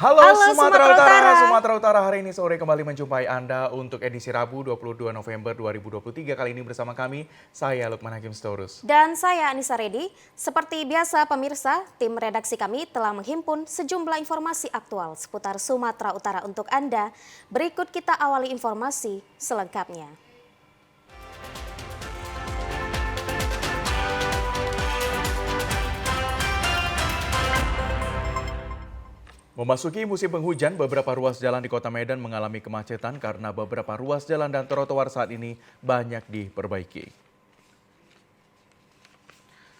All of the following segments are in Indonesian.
Halo Halo Sumatera Sumatera Utara, Utara. Sumatera Utara hari ini sore kembali menjumpai Anda untuk edisi Rabu 22 November 2023. Kali ini bersama kami, saya Lukman Hakim Storus. Dan saya Anissa Redi. Seperti biasa pemirsa, tim redaksi kami telah menghimpun sejumlah informasi aktual seputar Sumatera Utara untuk Anda. Berikut kita awali informasi selengkapnya. Memasuki musim penghujan, beberapa ruas jalan di Kota Medan mengalami kemacetan karena beberapa ruas jalan dan trotoar saat ini banyak diperbaiki.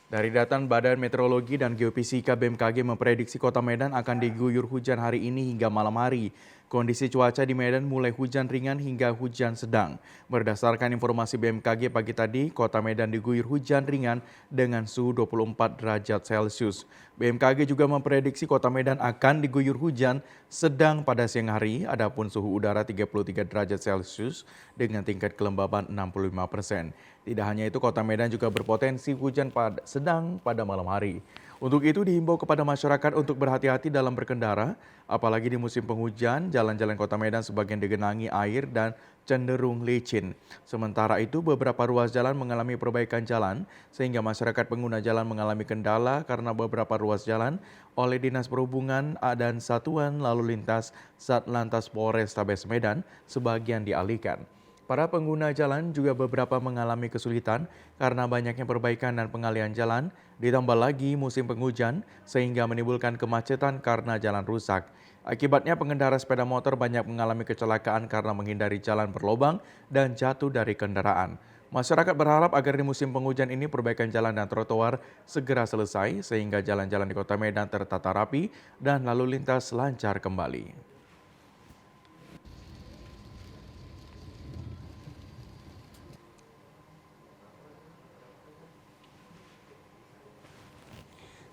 Dari data Badan Meteorologi dan Geofisika BMKG memprediksi Kota Medan akan diguyur hujan hari ini hingga malam hari. Kondisi cuaca di Medan mulai hujan ringan hingga hujan sedang. Berdasarkan informasi BMKG pagi tadi, Kota Medan diguyur hujan ringan dengan suhu 24 derajat Celcius. BMKG juga memprediksi Kota Medan akan diguyur hujan sedang pada siang hari, adapun suhu udara 33 derajat Celcius dengan tingkat kelembaban 65%. Tidak hanya itu, Kota Medan juga berpotensi hujan sedang pada malam hari. Untuk itu dihimbau kepada masyarakat untuk berhati-hati dalam berkendara, apalagi di musim penghujan, jalan-jalan Kota Medan sebagian digenangi air dan cenderung licin. Sementara itu beberapa ruas jalan mengalami perbaikan jalan, sehingga masyarakat pengguna jalan mengalami kendala karena beberapa ruas jalan oleh Dinas Perhubungan dan Satuan Lalu Lintas Satlantas Polrestabes Medan sebagian dialihkan. Para pengguna jalan juga beberapa mengalami kesulitan karena banyaknya perbaikan dan pengalihan jalan, ditambah lagi musim penghujan sehingga menimbulkan kemacetan karena jalan rusak. Akibatnya pengendara sepeda motor banyak mengalami kecelakaan karena menghindari jalan berlobang dan jatuh dari kendaraan. Masyarakat berharap agar di musim penghujan ini perbaikan jalan dan trotoar segera selesai sehingga jalan-jalan di Kota Medan tertata rapi dan lalu lintas lancar kembali.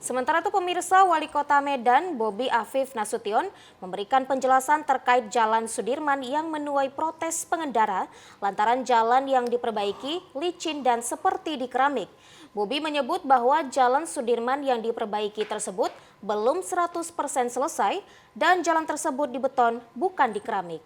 Sementara itu pemirsa, Wali Kota Medan Bobi Afif Nasution memberikan penjelasan terkait Jalan Sudirman yang menuai protes pengendara lantaran jalan yang diperbaiki licin dan seperti di keramik. Bobi menyebut bahwa Jalan Sudirman yang diperbaiki tersebut belum 100% selesai dan jalan tersebut dibeton bukan di keramik.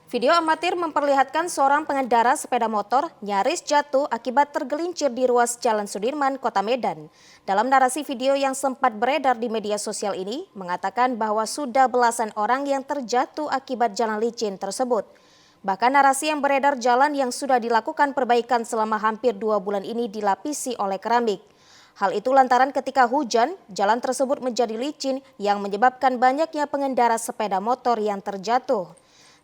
Video amatir memperlihatkan seorang pengendara sepeda motor nyaris jatuh akibat tergelincir di ruas Jalan Sudirman, Kota Medan. Dalam narasi video yang sempat beredar di media sosial ini, mengatakan bahwa sudah belasan orang yang terjatuh akibat jalan licin tersebut. Bahkan narasi yang beredar jalan yang sudah dilakukan perbaikan selama hampir 2 bulan ini dilapisi oleh keramik. Hal itu lantaran ketika hujan, jalan tersebut menjadi licin yang menyebabkan banyaknya pengendara sepeda motor yang terjatuh.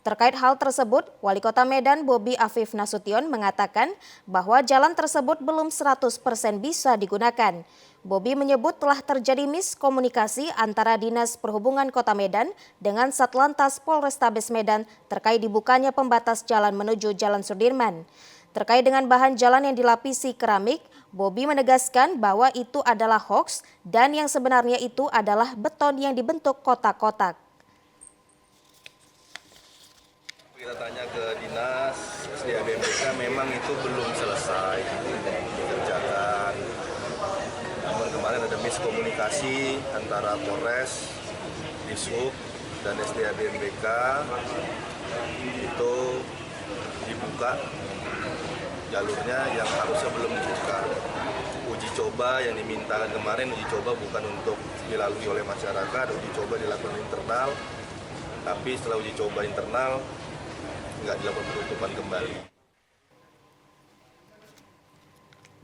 Terkait hal tersebut, Wali Kota Medan Bobi Afif Nasution mengatakan bahwa jalan tersebut belum 100% bisa digunakan. Bobi menyebut telah terjadi miskomunikasi antara Dinas Perhubungan Kota Medan dengan Satlantas Polrestabes Medan terkait dibukanya pembatas jalan menuju Jalan Sudirman. Terkait dengan bahan jalan yang dilapisi keramik, Bobi menegaskan bahwa itu adalah hoaks dan yang sebenarnya itu adalah beton yang dibentuk kotak-kotak. Kita tanya ke Dinas SDA BMK, memang itu belum selesai dikerjakan. Namun kemarin ada miskomunikasi antara Polres, Dishub, dan SDA BMK. Itu dibuka jalurnya yang harusnya belum dibuka. Uji coba yang dimintakan kemarin, uji coba bukan untuk dilalui oleh masyarakat, uji coba dilakukan internal. Tapi setelah uji coba internal, nggak dilakukan penutupan kembali.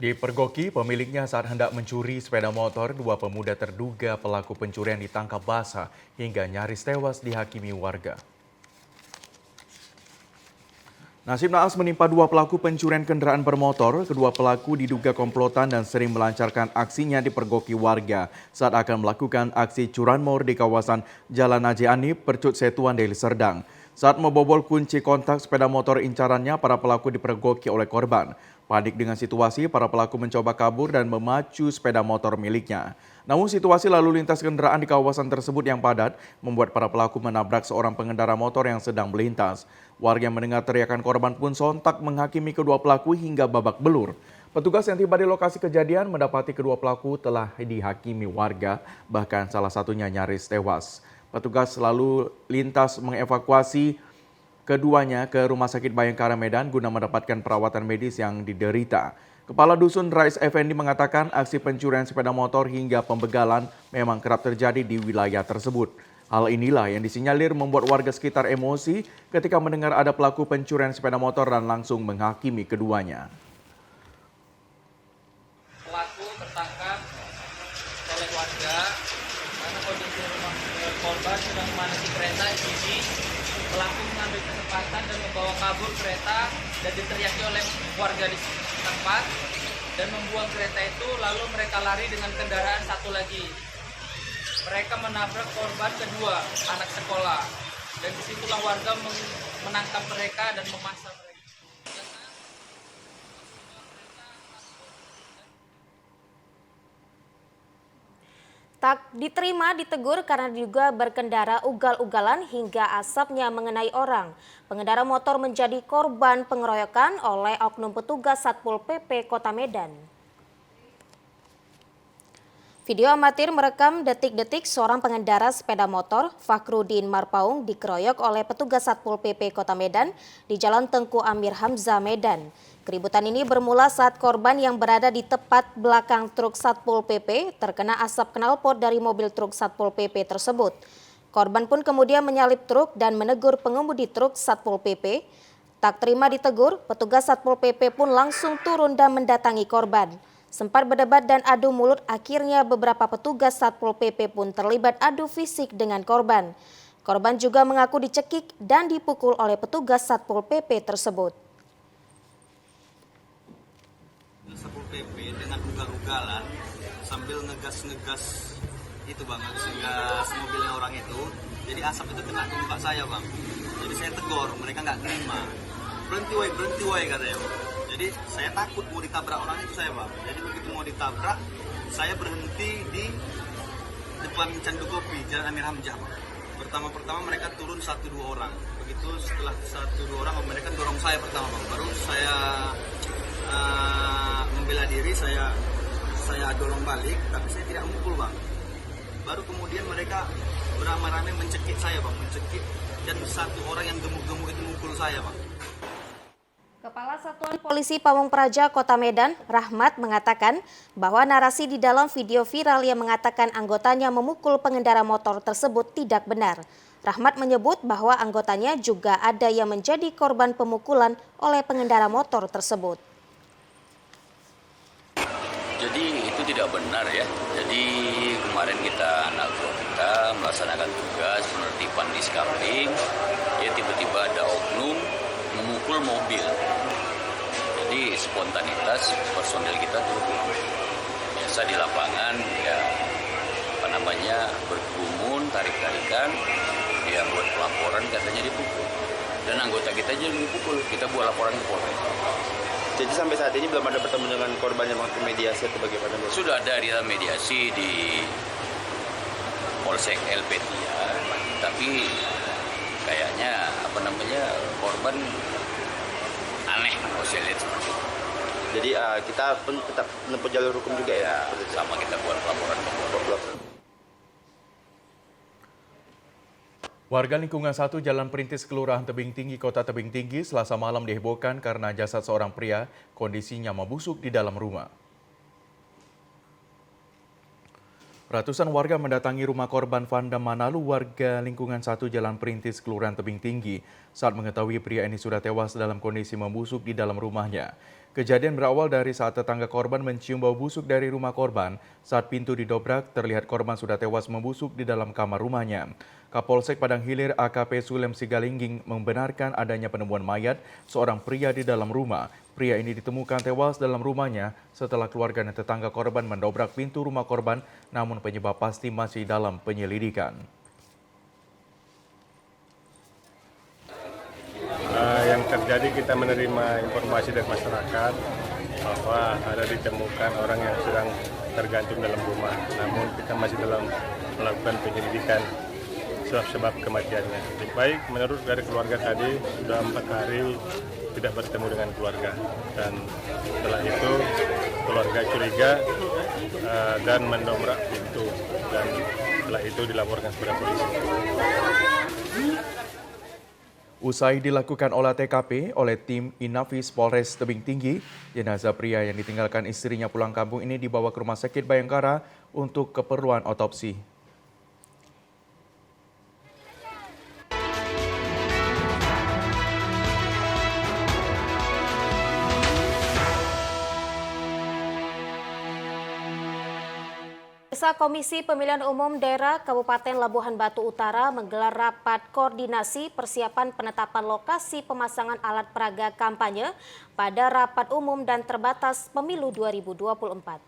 Dipergoki pemiliknya saat hendak mencuri sepeda motor, dua pemuda terduga pelaku pencurian ditangkap basah hingga nyaris tewas dihakimi warga. Nasib naas menimpa dua pelaku pencurian kendaraan bermotor. Kedua pelaku diduga komplotan dan sering melancarkan aksinya dipergoki warga saat akan melakukan aksi curanmor di kawasan Jalan Haji Anip, Percut Setuan, Deli Serdang. Saat membobol kunci kontak sepeda motor incarannya, para pelaku dipergoki oleh korban. Panik dengan situasi, para pelaku mencoba kabur dan memacu sepeda motor miliknya. Namun situasi lalu lintas kendaraan di kawasan tersebut yang padat membuat para pelaku menabrak seorang pengendara motor yang sedang melintas. Warga yang mendengar teriakan korban pun sontak menghakimi kedua pelaku hingga babak belur. Petugas yang tiba di lokasi kejadian mendapati kedua pelaku telah dihakimi warga, bahkan salah satunya nyaris tewas. Petugas lalu lintas mengevakuasi keduanya ke Rumah Sakit Bayangkara Medan guna mendapatkan perawatan medis yang diderita. Kepala Dusun Rais Effendi mengatakan aksi pencurian sepeda motor hingga pembegalan memang kerap terjadi di wilayah tersebut. Hal inilah yang disinyalir membuat warga sekitar emosi ketika mendengar ada pelaku pencurian sepeda motor dan langsung menghakimi keduanya. Pelaku tertangkap oleh warga karena kondisi rumah korban sedang memadati kereta ini. Pelaku mengambil kesempatan dan membawa kabur kereta dan diteriaki oleh warga di tempat dan membuang kereta itu, lalu mereka lari dengan kendaraan satu lagi. Mereka menabrak korban kedua, anak sekolah, dan disitulah warga menangkap mereka dan memaksa mereka. Tak diterima ditegur karena diduga berkendara ugal-ugalan hingga asapnya mengenai orang. Pengendara motor menjadi korban pengeroyokan oleh oknum petugas Satpol PP Kota Medan. Video amatir merekam detik-detik seorang pengendara sepeda motor, Fakhrudin Marpaung, dikeroyok oleh petugas Satpol PP Kota Medan di Jalan Tengku Amir Hamzah, Medan. Keributan ini bermula saat korban yang berada di tepat belakang truk Satpol PP terkena asap knalpot dari mobil truk Satpol PP tersebut. Korban pun kemudian menyalip truk dan menegur pengemudi truk Satpol PP. Tak terima ditegur, petugas Satpol PP pun langsung turun dan mendatangi korban. Sempat berdebat dan adu mulut, akhirnya beberapa petugas Satpol PP pun terlibat adu fisik dengan korban. Korban juga mengaku dicekik dan dipukul oleh petugas Satpol PP tersebut. Satpol PP dengan ugal-ugalan sambil ngegas itu bang, ngegas mobilnya orang itu, jadi asap itu kena ke muka saya bang. Jadi saya tegur, mereka nggak terima. Berhenti woi katanya. Jadi saya takut mau ditabrak orang itu saya bang. Jadi begitu mau ditabrak, saya berhenti di depan Candu Kopi, Jalan Amir Hamzah bang. Pertama mereka turun 1-2 orang. Begitu setelah 1-2 orang mereka dorong saya pertama bang. Baru saya membela diri, saya dorong balik, tapi saya tidak memukul bang. Baru kemudian mereka beramai-ramai mencekik saya bang, dan satu orang yang gemuk-gemuk itu memukul saya bang. Kepala Satuan Polisi Pamung Praja Kota Medan, Rahmat, mengatakan bahwa narasi di dalam video viral yang mengatakan anggotanya memukul pengendara motor tersebut tidak benar. Rahmat menyebut bahwa anggotanya juga ada yang menjadi korban pemukulan oleh pengendara motor tersebut. Jadi itu tidak benar ya. Jadi kemarin kita melaksanakan tugas penertiban di Skapling, ya tiba-tiba ada oknum memukul mobil. Jadi spontanitas personil kita turun. Biasa di lapangan ya berkerumun, tarik-tarikan, dia buat laporan katanya dipukul. Dan anggota kita aja dipukul, kita buat laporan ke Polres. Jadi sampai saat ini belum ada bertemu dengan korban yang mengaku mediasi atau bagaimana? Sudah ada mediasi di Polsek Elpetia, tapi kayaknya korban aneh kalau saya lihat seperti itu. Jadi kita pun tetap menempuh jalur hukum juga ya? Sama kita buat laporan ke Polres. Warga lingkungan 1 Jalan Perintis Kelurahan Tebing Tinggi, Kota Tebing Tinggi, Selasa malam dihebohkan karena jasad seorang pria kondisinya membusuk di dalam rumah. Ratusan warga mendatangi rumah korban Vanda Manalu, warga lingkungan 1 Jalan Perintis Kelurahan Tebing Tinggi, saat mengetahui pria ini sudah tewas dalam kondisi membusuk di dalam rumahnya. Kejadian berawal dari saat tetangga korban mencium bau busuk dari rumah korban. Saat pintu didobrak, terlihat korban sudah tewas membusuk di dalam kamar rumahnya. Kapolsek Padang Hilir AKP Sulem Sigalingging membenarkan adanya penemuan mayat seorang pria di dalam rumah. Pria ini ditemukan tewas dalam rumahnya setelah keluarga dan tetangga korban mendobrak pintu rumah korban, namun penyebab pasti masih dalam penyelidikan. Yang terjadi kita menerima informasi dari masyarakat bahwa ada ditemukan orang yang sedang tergantung dalam rumah, namun kita masih dalam melakukan penyelidikan sebab kematiannya. Baik, menurut dari keluarga tadi sudah 4 hari tidak bertemu dengan keluarga, dan setelah itu keluarga curiga dan mendobrak pintu, dan setelah itu dilaporkan kepada polisi. Usai dilakukan olah TKP oleh tim Inafis Polres Tebing Tinggi, jenazah pria yang ditinggalkan istrinya pulang kampung ini dibawa ke Rumah Sakit Bayangkara untuk keperluan otopsi. Komisi Pemilihan Umum Daerah Kabupaten Labuhan Batu Utara menggelar rapat koordinasi persiapan penetapan lokasi pemasangan alat peraga kampanye pada rapat umum dan terbatas pemilu 2024.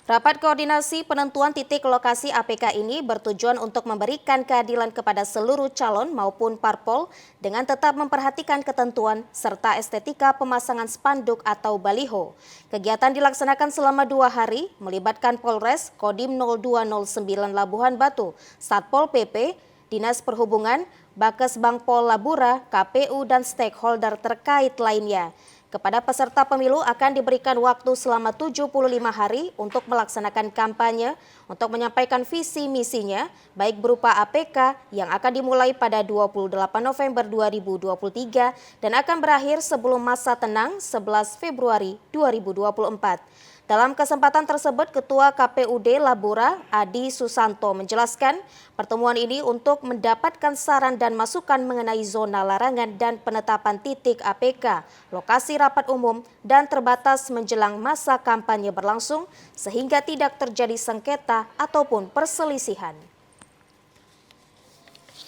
Rapat koordinasi penentuan titik lokasi APK ini bertujuan untuk memberikan keadilan kepada seluruh calon maupun parpol dengan tetap memperhatikan ketentuan serta estetika pemasangan spanduk atau baliho. Kegiatan dilaksanakan selama 2 hari, melibatkan Polres, Kodim 0209 Labuhan Batu, Satpol PP, Dinas Perhubungan, Bakes Bangpol Labura, KPU, dan stakeholder terkait lainnya. Kepada peserta pemilu akan diberikan waktu selama 75 hari untuk melaksanakan kampanye untuk menyampaikan visi misinya, baik berupa APK yang akan dimulai pada 28 November 2023 dan akan berakhir sebelum masa tenang 11 Februari 2024. Dalam kesempatan tersebut, Ketua KPUD Labura, Adi Susanto, menjelaskan pertemuan ini untuk mendapatkan saran dan masukan mengenai zona larangan dan penetapan titik APK, lokasi rapat umum, dan terbatas menjelang masa kampanye berlangsung sehingga tidak terjadi sengketa ataupun perselisihan.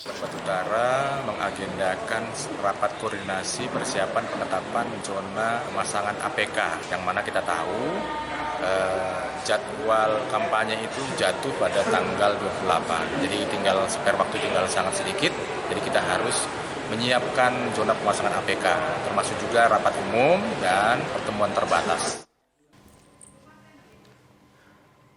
Batu Utara mengagendakan rapat koordinasi persiapan penetapan zona pemasangan APK, yang mana kita tahu jadwal kampanye itu jatuh pada tanggal 28. Jadi spare waktu tinggal sangat sedikit, jadi kita harus menyiapkan zona pemasangan APK, termasuk juga rapat umum dan pertemuan terbatas.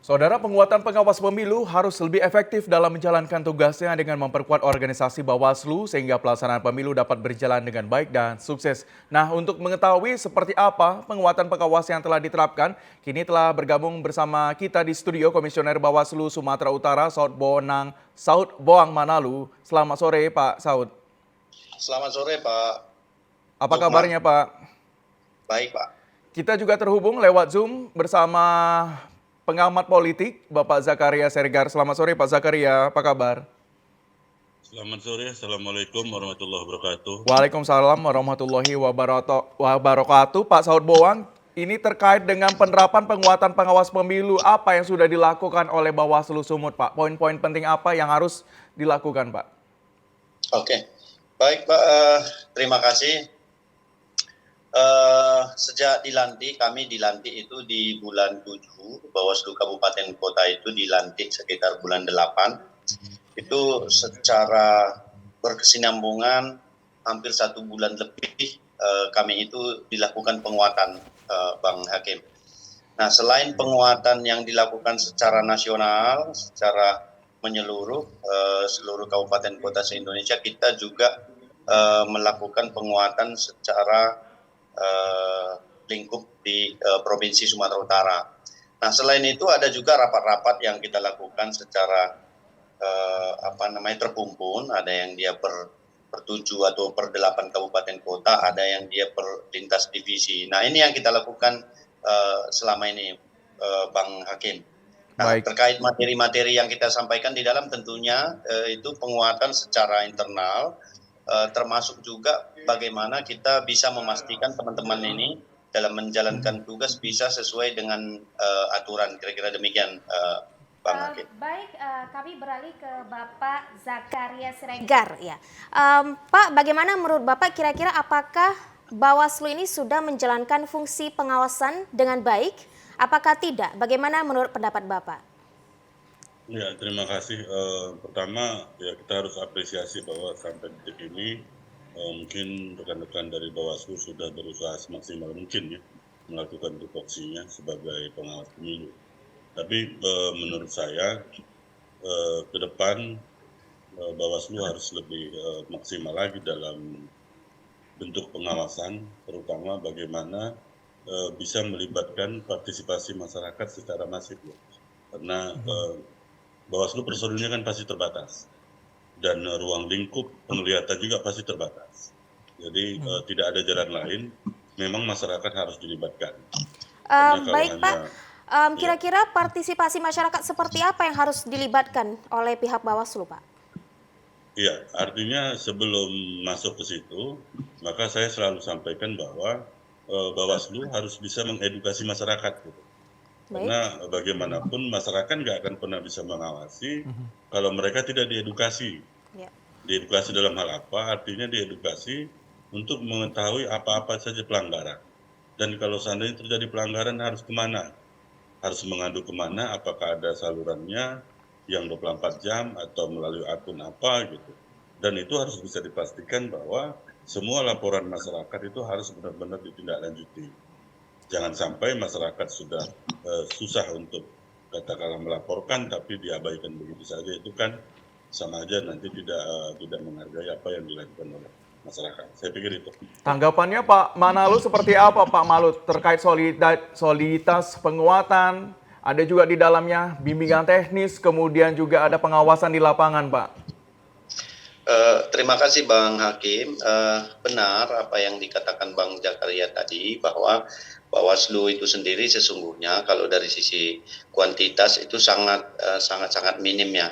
Saudara, penguatan pengawas pemilu harus lebih efektif dalam menjalankan tugasnya dengan memperkuat organisasi Bawaslu sehingga pelaksanaan pemilu dapat berjalan dengan baik dan sukses. Nah, untuk mengetahui seperti apa penguatan pengawas yang telah diterapkan, kini telah bergabung bersama kita di studio Komisioner Bawaslu Sumatera Utara, Saud Boang Manalu. Selamat sore, Pak Saud. Selamat sore, Pak. Apa kabarnya, Pak? Baik, Pak. Kita juga terhubung lewat Zoom bersama pengamat politik, Bapak Zakaria Sergar. Selamat sore, Pak Zakaria. Apa kabar? Selamat sore. Assalamualaikum warahmatullahi wabarakatuh. Waalaikumsalam warahmatullahi wabarakatuh. Pak Saud Boang, ini terkait dengan penerapan penguatan pengawas pemilu. Apa yang sudah dilakukan oleh Bawaslu Sumut, Pak? Poin-poin penting apa yang harus dilakukan, Pak? Oke. Baik, Pak. Terima kasih. Sejak kami dilantik itu di bulan 7, Bawaslu Kabupaten Kota itu dilantik sekitar bulan 8. Itu secara berkesinambungan hampir 1 bulan lebih kami itu dilakukan penguatan, Bang Hakim. Nah, selain penguatan yang dilakukan secara nasional, secara menyeluruh seluruh kabupaten kota se-Indonesia, kita juga melakukan penguatan secara lingkup di Provinsi Sumatera Utara. Nah, selain itu ada juga rapat-rapat yang kita lakukan secara terkumpul. Ada yang dia per 7 atau per 8 kabupaten kota, ada yang dia per lintas divisi. Nah, ini yang kita lakukan selama ini, Bang Hakim. Nah, terkait materi-materi yang kita sampaikan di dalam tentunya itu penguatan secara internal, termasuk juga bagaimana kita bisa memastikan teman-teman ini dalam menjalankan tugas bisa sesuai dengan aturan, kira-kira demikian, Bang Hakim. Baik, kami beralih ke Bapak Zakaria Sergar. Ya. Pak, bagaimana menurut Bapak kira-kira apakah Bawaslu ini sudah menjalankan fungsi pengawasan dengan baik? Apakah tidak? Bagaimana menurut pendapat Bapak? Ya, terima kasih. Pertama, ya kita harus apresiasi bahwa sampai detik ini mungkin rekan-rekan dari Bawaslu sudah berusaha semaksimal mungkin ya melakukan tupoksinya sebagai pengawas pemilu. Tapi menurut saya ke depan Bawaslu harus lebih maksimal lagi dalam bentuk pengawasan, terutama bagaimana bisa melibatkan partisipasi masyarakat secara masif. Karena Bawaslu personilnya kan pasti terbatas, dan ruang lingkup penglihatan juga pasti terbatas. Jadi tidak ada jalan lain, memang masyarakat harus dilibatkan. Baik Pak, kira-kira partisipasi masyarakat seperti apa yang harus dilibatkan oleh pihak Bawaslu, Pak? Iya, artinya sebelum masuk ke situ, maka saya selalu sampaikan bahwa Bawaslu harus bisa mengedukasi masyarakat. Gitu. Karena bagaimanapun masyarakat nggak akan pernah bisa mengawasi kalau mereka tidak diedukasi. Diedukasi dalam hal apa? Artinya diedukasi untuk mengetahui apa-apa saja pelanggaran. Dan kalau seandainya terjadi pelanggaran harus kemana? Harus mengadu kemana? Apakah ada salurannya yang 24 jam atau melalui akun apa gitu. Dan itu harus bisa dipastikan bahwa semua laporan masyarakat itu harus benar-benar ditindaklanjuti. Jangan sampai masyarakat sudah susah untuk katakanlah melaporkan tapi diabaikan begitu saja, itu kan sama aja nanti tidak menghargai apa yang dilakukan oleh masyarakat. Saya pikir itu. Tanggapannya Pak Manalo seperti apa Pak Malut terkait soliditas penguatan? Ada juga di dalamnya bimbingan teknis, kemudian juga ada pengawasan di lapangan, Pak. Terima kasih Bang Hakim. Benar apa yang dikatakan Bang Zakaria tadi, bahwa Bawaslu itu sendiri sesungguhnya kalau dari sisi kuantitas itu sangat minim ya.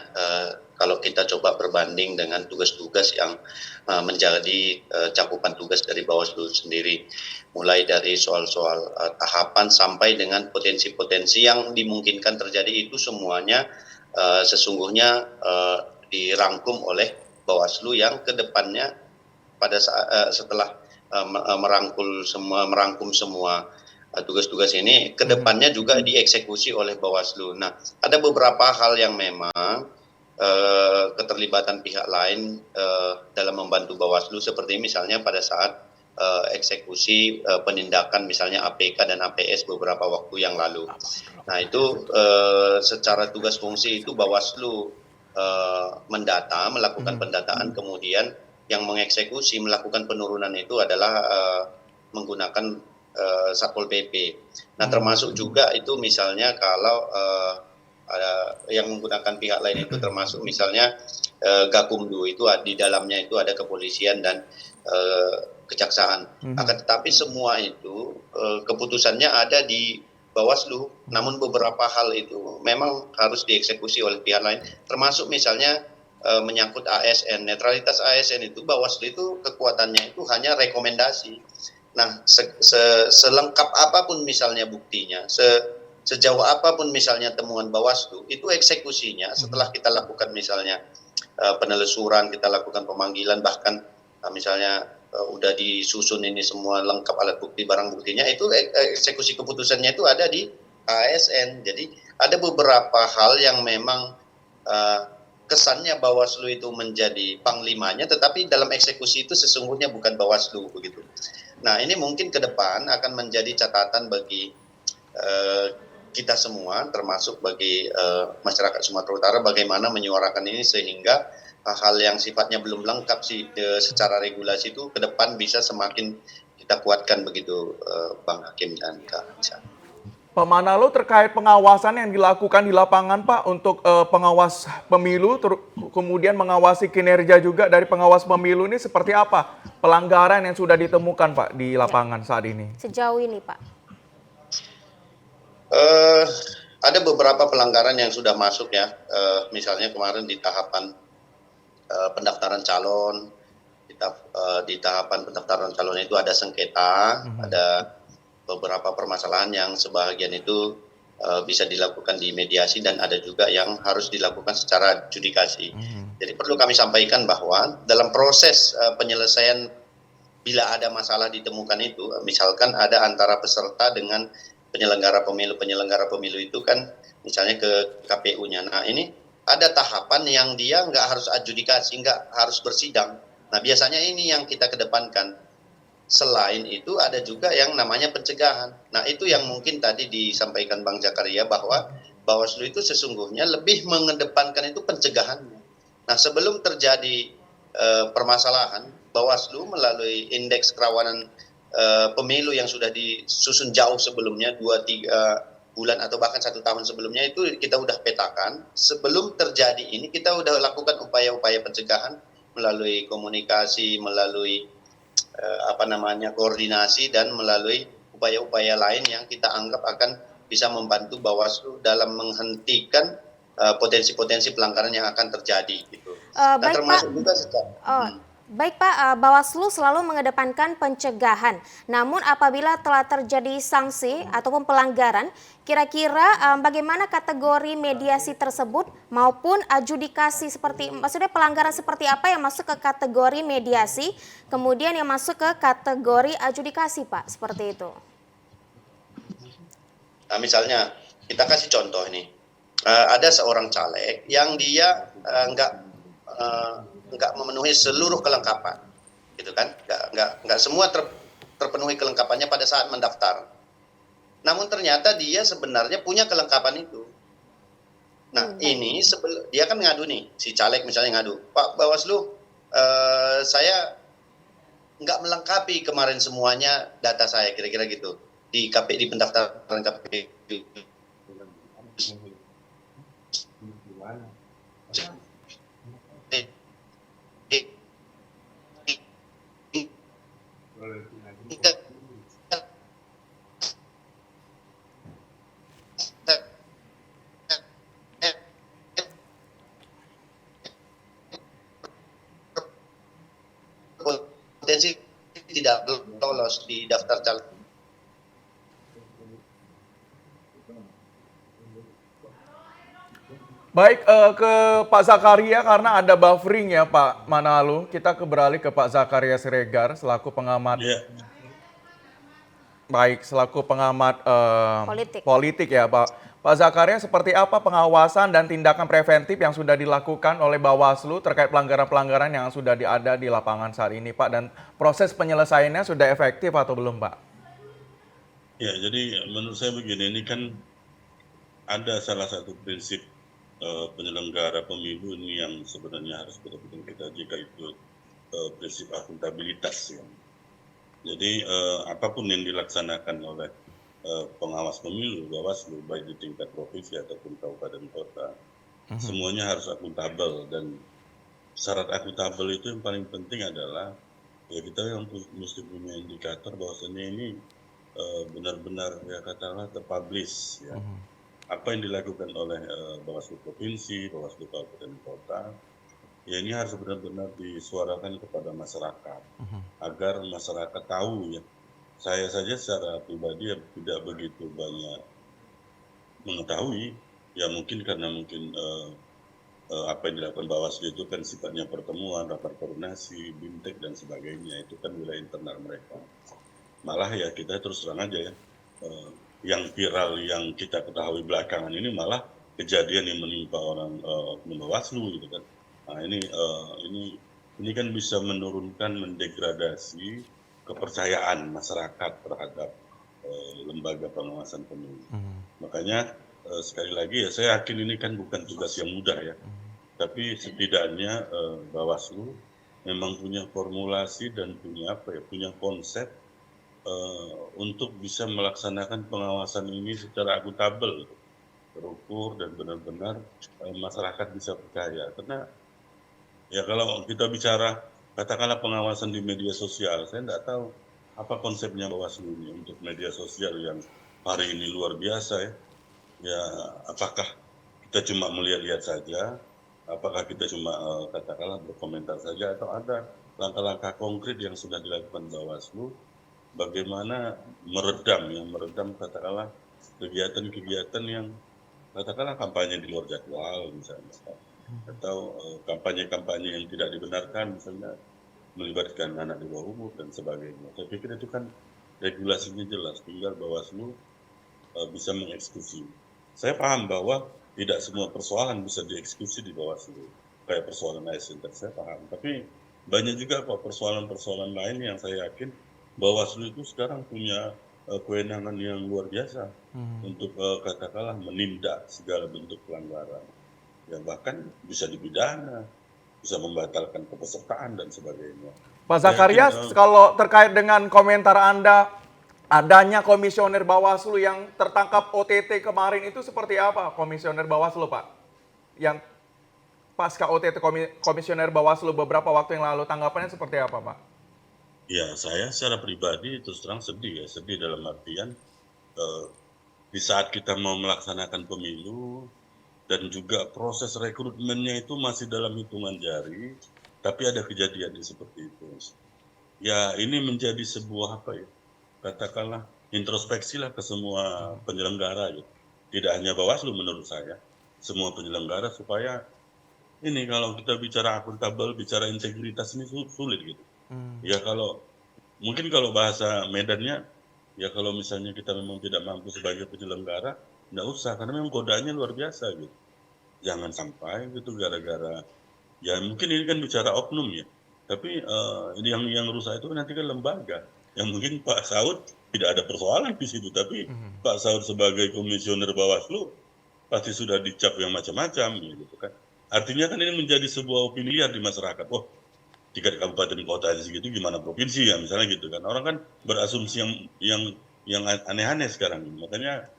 Kalau kita coba berbanding dengan tugas-tugas yang menjadi cakupan tugas dari Bawaslu sendiri, mulai dari soal-soal tahapan sampai dengan potensi-potensi yang dimungkinkan terjadi, itu semuanya sesungguhnya dirangkum oleh Bawaslu yang kedepannya pada saat setelah merangkum semua tugas-tugas ini, kedepannya juga dieksekusi oleh Bawaslu. Nah, ada beberapa hal yang memang keterlibatan pihak lain dalam membantu Bawaslu, seperti misalnya pada saat eksekusi penindakan misalnya APK dan APS beberapa waktu yang lalu. Nah itu secara tugas fungsi itu Bawaslu mendata, melakukan pendataan, kemudian yang mengeksekusi, melakukan penurunan itu adalah menggunakan Satpol PP. Nah termasuk juga itu misalnya kalau ada yang menggunakan pihak lain itu termasuk misalnya Gakumdu, itu di dalamnya itu ada kepolisian dan kejaksaan. Akan tetapi semua itu keputusannya ada di Bawaslu, namun beberapa hal itu memang harus dieksekusi oleh pihak lain, termasuk misalnya menyangkut ASN. Netralitas ASN itu Bawaslu itu kekuatannya itu hanya rekomendasi. Nah, selengkap apapun misalnya buktinya, sejauh apapun misalnya temuan Bawaslu, itu eksekusinya setelah kita lakukan misalnya penelusuran, kita lakukan pemanggilan, bahkan misalnya udah disusun ini semua lengkap alat bukti, barang buktinya, itu eksekusi keputusannya itu ada di ASN. Jadi ada beberapa hal yang memang kesannya Bawaslu itu menjadi panglimanya, tetapi dalam eksekusi itu sesungguhnya bukan Bawaslu begitu. Nah ini mungkin ke depan akan menjadi catatan bagi kita semua, termasuk bagi masyarakat Sumatera Utara, bagaimana menyuarakan ini sehingga hal yang sifatnya belum lengkap secara regulasi itu ke depan bisa semakin kita kuatkan begitu, Bang Hakim dan Kak Anca. Pak Manalo, terkait pengawasan yang dilakukan di lapangan Pak untuk pengawas pemilu, kemudian mengawasi kinerja juga dari pengawas pemilu ini seperti apa pelanggaran yang sudah ditemukan Pak di lapangan saat ini? Sejauh ini Pak. Ada beberapa pelanggaran yang sudah masuk ya, misalnya kemarin di tahapan pendaftaran calon, di tahapan pendaftaran calon itu ada sengketa, ada beberapa permasalahan yang sebahagian itu bisa dilakukan di mediasi dan ada juga yang harus dilakukan secara judikasi. Jadi perlu kami sampaikan bahwa dalam proses penyelesaian bila ada masalah ditemukan itu, misalkan ada antara peserta dengan penyelenggara pemilu itu kan misalnya ke KPU-nya. Nah ini ada tahapan yang dia nggak harus adjudikasi, nggak harus bersidang. Nah biasanya ini yang kita kedepankan. Selain itu ada juga yang namanya pencegahan. Nah itu yang mungkin tadi disampaikan Bang Zakaria bahwa Bawaslu itu sesungguhnya lebih mengedepankan itu pencegahannya. Nah, sebelum terjadi permasalahan, Bawaslu melalui indeks kerawanan pemilu yang sudah disusun jauh sebelumnya, 2-3 bulan atau bahkan 1 tahun sebelumnya itu kita udah petakan. Sebelum terjadi ini kita udah lakukan upaya-upaya pencegahan melalui komunikasi, melalui koordinasi, dan melalui upaya-upaya lain yang kita anggap akan bisa membantu Bawaslu dalam menghentikan potensi-potensi pelanggaran yang akan terjadi gitu. Baik, termasuk Pak. juga secara Baik Pak, Bawaslu selalu mengedepankan pencegahan. Namun apabila telah terjadi sanksi ataupun pelanggaran, kira-kira bagaimana kategori mediasi tersebut maupun adjudikasi maksudnya pelanggaran seperti apa yang masuk ke kategori mediasi, kemudian yang masuk ke kategori adjudikasi, Pak, seperti itu. Nah, misalnya kita kasih contoh nih, ada seorang caleg yang dia nggak memenuhi seluruh kelengkapan, gitu kan? Nggak semua terpenuhi kelengkapannya pada saat mendaftar. Namun ternyata dia sebenarnya punya kelengkapan itu. Nah, ini dia kan ngadu nih, si caleg misalnya ngadu, Pak Bawaslu, saya nggak melengkapi kemarin semuanya data saya, kira-kira gitu di pendaftaran KPU. Potensi tidak lolos di daftar caleg. Baik, ke Pak Zakaria karena ada buffering ya Pak Manalo. Kita beralih ke Pak Zakaria Siregar selaku pengamat. Baik, selaku pengamat politik ya Pak. Pak Zakaria, seperti apa pengawasan dan tindakan preventif yang sudah dilakukan oleh Bawaslu terkait pelanggaran-pelanggaran yang sudah ada di lapangan saat ini Pak? Dan proses penyelesaiannya sudah efektif atau belum Pak? Ya, jadi menurut saya begini, ini kan ada salah satu prinsip penyelenggara pemilu ini yang sebenarnya harus betul-betul kita jaga, itu prinsip akuntabilitas ya. Jadi apapun yang dilaksanakan oleh pengawas pemilu, Bawaslu, baik di tingkat provinsi ataupun kabupaten kota, semuanya harus akuntabel. Dan syarat akuntabel itu yang paling penting adalah ya kita yang mesti punya indikator bahwasanya ini benar-benar ya katakanlah terpublish ya. Apa yang dilakukan oleh Bawaslu provinsi, Bawaslu kabupaten kota, ya ini harus benar-benar disuarakan kepada masyarakat agar masyarakat tahu ya. Saya saja secara pribadi ya tidak begitu banyak mengetahui, ya mungkin karena apa yang dilakukan Bawaslu itu kan sifatnya pertemuan, rapat koordinasi, BIMTEK dan sebagainya, itu kan wilayah internal mereka. Malah ya kita terus terang aja ya, yang viral yang kita ketahui belakangan ini malah kejadian yang menimpa orang Bawaslu gitu kan. Nah ini kan bisa menurunkan, mendegradasi kepercayaan masyarakat terhadap lembaga pengawasan pemilu. Makanya sekali lagi ya saya yakin ini kan bukan tugas yang mudah ya. Tapi setidaknya Bawaslu memang punya formulasi dan punya konsep untuk bisa melaksanakan pengawasan ini secara akuntabel, terukur dan benar-benar masyarakat bisa percaya. Karena ya kalau kita bicara katakanlah pengawasan di media sosial, saya tidak tahu apa konsepnya Bawaslu ini untuk media sosial yang hari ini luar biasa ya. Ya apakah kita cuma melihat-lihat saja, apakah kita cuma katakanlah berkomentar saja, atau ada langkah-langkah konkret yang sudah dilakukan Bawaslu bagaimana meredam katakanlah kegiatan-kegiatan yang katakanlah kampanye di luar jadwal misalnya, atau kampanye-kampanye yang tidak dibenarkan misalnya melibatkan anak di bawah umur dan sebagainya. Saya pikir itu kan regulasinya jelas, tinggal Bawaslu bisa mengeksekusi. Saya paham bahwa tidak semua persoalan bisa dieksekusi di Bawaslu, kayak persoalan ASN, saya paham. Tapi banyak juga kok persoalan-persoalan lain yang saya yakin Bawaslu itu sekarang punya kewenangan yang luar biasa untuk katakanlah menindak segala bentuk pelanggaran. Ya bahkan bisa dipidana, bisa membatalkan kepesertaan dan sebagainya. Pak Zakaria, kalau terkait dengan komentar Anda, adanya komisioner Bawaslu yang tertangkap OTT kemarin itu seperti apa komisioner Bawaslu, Pak? Yang pasca OTT komisioner Bawaslu beberapa waktu yang lalu, tanggapannya seperti apa, Pak? Ya, saya secara pribadi terus terang sedih ya, sedih dalam artian di saat kita mau melaksanakan pemilu dan juga proses rekrutmennya itu masih dalam hitungan jari, tapi ada kejadian seperti itu. Ya, ini menjadi sebuah apa ya? Katakanlah introspeksi lah ke semua penyelenggara gitu. Tidak hanya Bawaslu menurut saya, semua penyelenggara supaya ini kalau kita bicara akuntabel, bicara integritas ini sulit gitu. Ya mungkin kalau bahasa Medannya, ya kalau misalnya kita memang tidak mampu sebagai penyelenggara, nggak usah, karena memang godaannya luar biasa gitu. Jangan sampai gitu gara-gara, ya mungkin ini kan bicara oknum ya, tapi ini yang rusak itu nanti kan lembaga. Yang mungkin Pak Saud tidak ada persoalan di situ, tapi Pak Saud sebagai komisioner Bawaslu pasti sudah dicap yang macam-macam gitu kan. Artinya kan ini menjadi sebuah opini liar di masyarakat. Oh, tingkat kabupaten kota aja segitu, gimana provinsi ya misalnya gitu kan. Orang kan berasumsi yang aneh-aneh sekarang. Makanya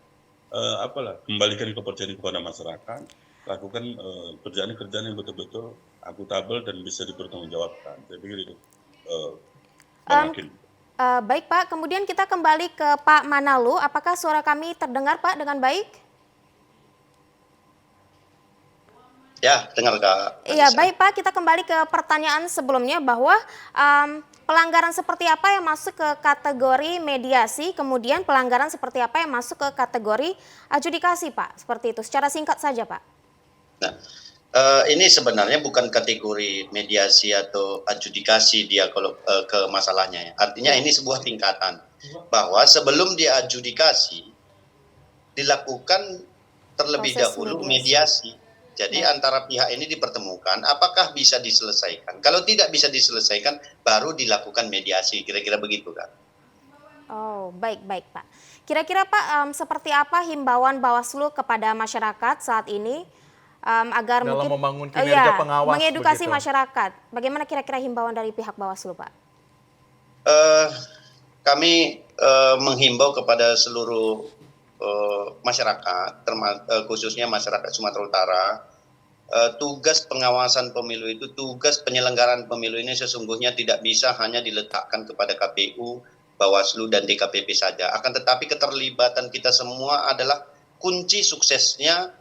kembalikan kepercayaan kepada masyarakat, lakukan kerjaan-kerjaan yang betul-betul akuntabel dan bisa dipertanggungjawabkan. Saya pikir itu mungkin. Baik Pak, kemudian kita kembali ke Pak Manalu. Apakah suara kami terdengar Pak dengan baik? Ya, dengar Kak. Iya, baik Pak, kita kembali ke pertanyaan sebelumnya bahwa pelanggaran seperti apa yang masuk ke kategori mediasi, kemudian pelanggaran seperti apa yang masuk ke kategori adjudikasi Pak, seperti itu. Secara singkat saja Pak. Nah, ini sebenarnya bukan kategori mediasi atau adjudikasi dia kalau ke masalahnya. Artinya ini sebuah tingkatan bahwa sebelum dia adjudikasi dilakukan terlebih dahulu mediasi. Jadi antara pihak ini dipertemukan, apakah bisa diselesaikan. Kalau tidak bisa diselesaikan, baru dilakukan mediasi. Kira-kira begitu, Kak. Oh, baik Pak. Kira-kira Pak, seperti apa himbauan Bawaslu kepada masyarakat saat ini agar dalam mungkin membangun kinerja pengawas mengedukasi begitu. Masyarakat? Bagaimana kira-kira himbauan dari pihak Bawaslu, Pak? Kami menghimbau kepada seluruh masyarakat, khususnya masyarakat Sumatera Utara, tugas pengawasan pemilu itu, tugas penyelenggaraan pemilu ini sesungguhnya tidak bisa hanya diletakkan kepada KPU, Bawaslu, dan DKPP saja. Akan tetapi keterlibatan kita semua adalah kunci suksesnya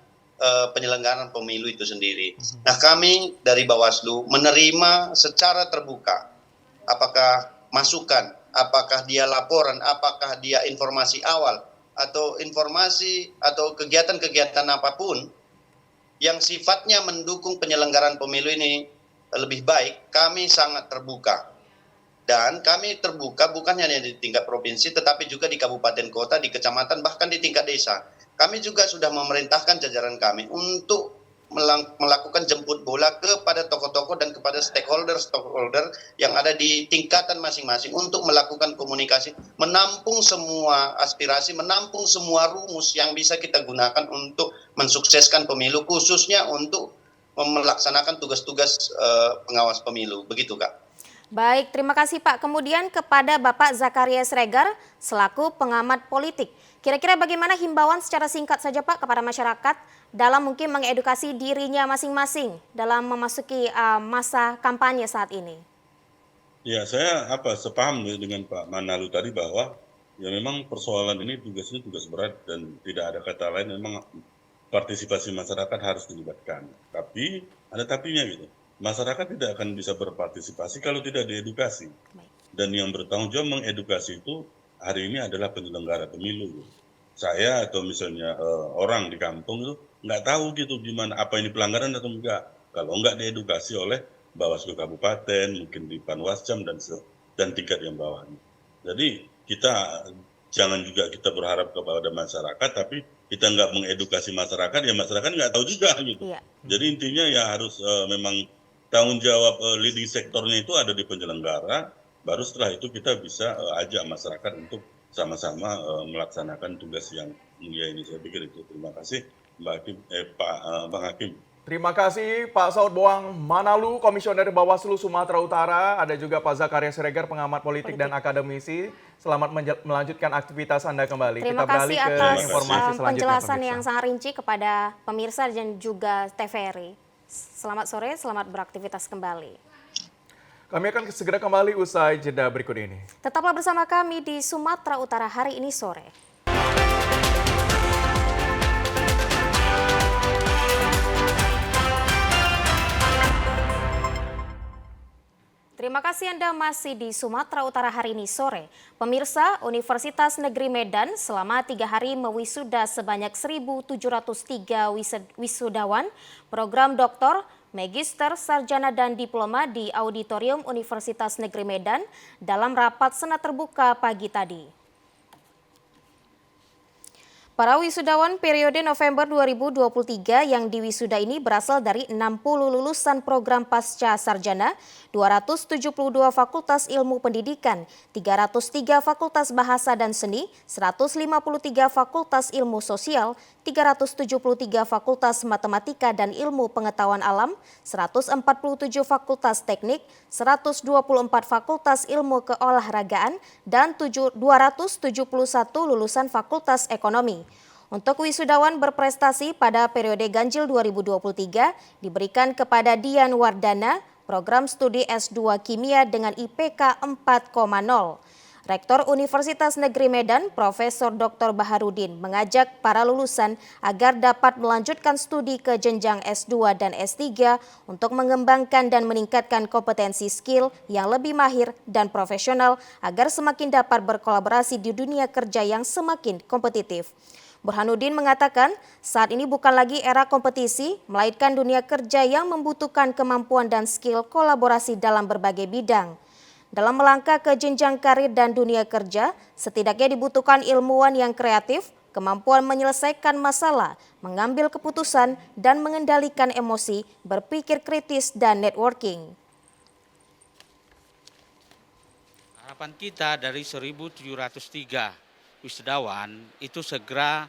penyelenggaraan pemilu itu sendiri. Nah, kami dari Bawaslu menerima secara terbuka apakah masukan, apakah dia laporan, apakah dia informasi awal, atau informasi atau kegiatan-kegiatan apapun yang sifatnya mendukung penyelenggaraan pemilu ini lebih baik, kami sangat terbuka. Dan kami terbuka bukan hanya di tingkat provinsi, tetapi juga di kabupaten kota, di kecamatan, bahkan di tingkat desa. Kami juga sudah memerintahkan jajaran kami untuk melakukan jemput bola kepada tokoh-tokoh dan kepada stakeholder yang ada di tingkatan masing-masing untuk melakukan komunikasi, menampung semua aspirasi, menampung semua rumus yang bisa kita gunakan untuk mensukseskan pemilu, khususnya untuk melaksanakan tugas-tugas pengawas pemilu. Begitu, Kak. Baik, terima kasih Pak. Kemudian kepada Bapak Zakaria Sregar selaku pengamat politik. Kira-kira bagaimana himbauan secara singkat saja Pak kepada masyarakat dalam mungkin mengedukasi dirinya masing-masing dalam memasuki masa kampanye saat ini? Ya, saya sepaham dengan Pak Manalu tadi bahwa ya memang persoalan ini tugasnya tugas berat dan tidak ada kata lain, memang partisipasi masyarakat harus dilibatkan. Tapi ada tapinya gitu. Masyarakat tidak akan bisa berpartisipasi kalau tidak diedukasi. Dan yang bertanggung jawab mengedukasi itu hari ini adalah penyelenggara pemilu. Saya atau misalnya orang di kampung itu nggak tahu gitu gimana, apa ini pelanggaran atau enggak. Kalau enggak diedukasi oleh Bawaslu Kabupaten, mungkin di Panwascam dan tingkat yang bawahnya. Jadi kita jangan juga kita berharap kepada masyarakat, tapi kita nggak mengedukasi masyarakat, ya masyarakat nggak tahu juga gitu. Iya. Jadi intinya ya harus memang tanggung jawab leading sektornya itu ada di penyelenggara, baru setelah itu kita bisa ajak masyarakat untuk sama-sama melaksanakan tugas yang mulia ini. Saya pikir itu. Terima kasih Bang Hakim. Terima kasih Pak Saud Boang Manalu, Komisioner Bawaslu Sumatera Utara. Ada juga Pak Zakaria Siregar, pengamat politik dan akademisi. Selamat melanjutkan aktivitas Anda kembali. Terima Kita beralih kasih ke atas informasi selanjutnya. penjelasan pemirsa. yang sangat rinci kepada pemirsa dan juga TVRI. Selamat sore, selamat beraktivitas kembali. Kami akan segera kembali usai jeda berikut ini. Tetaplah bersama kami di Sumatera Utara hari ini sore. Terima kasih Anda masih di Sumatera Utara hari ini sore. Pemirsa, Universitas Negeri Medan selama 3 hari mewisuda sebanyak 1.703 wisudawan program doktor, magister, sarjana, dan diploma di Auditorium Universitas Negeri Medan dalam rapat senat terbuka pagi tadi. Para wisudawan periode November 2023 yang diwisuda ini berasal dari 60 lulusan program pasca sarjana, 272 fakultas ilmu pendidikan, 303 fakultas bahasa dan seni, 153 fakultas ilmu sosial, 373 fakultas matematika dan ilmu pengetahuan alam, 147 fakultas teknik, 124 fakultas ilmu keolahragaan, dan 271 lulusan fakultas ekonomi. Untuk wisudawan berprestasi pada periode ganjil 2023 diberikan kepada Dian Wardana, program studi S2 Kimia dengan IPK 4,0. Rektor Universitas Negeri Medan, Profesor Dr. Baharudin, mengajak para lulusan agar dapat melanjutkan studi ke jenjang S2 dan S3 untuk mengembangkan dan meningkatkan kompetensi skill yang lebih mahir dan profesional agar semakin dapat berkolaborasi di dunia kerja yang semakin kompetitif. Burhanuddin mengatakan saat ini bukan lagi era kompetisi, melainkan dunia kerja yang membutuhkan kemampuan dan skill kolaborasi dalam berbagai bidang. Dalam melangkah ke jenjang karir dan dunia kerja, setidaknya dibutuhkan ilmuwan yang kreatif, kemampuan menyelesaikan masalah, mengambil keputusan, dan mengendalikan emosi, berpikir kritis, dan networking. Harapan kita dari 1.703 wisudawan itu segera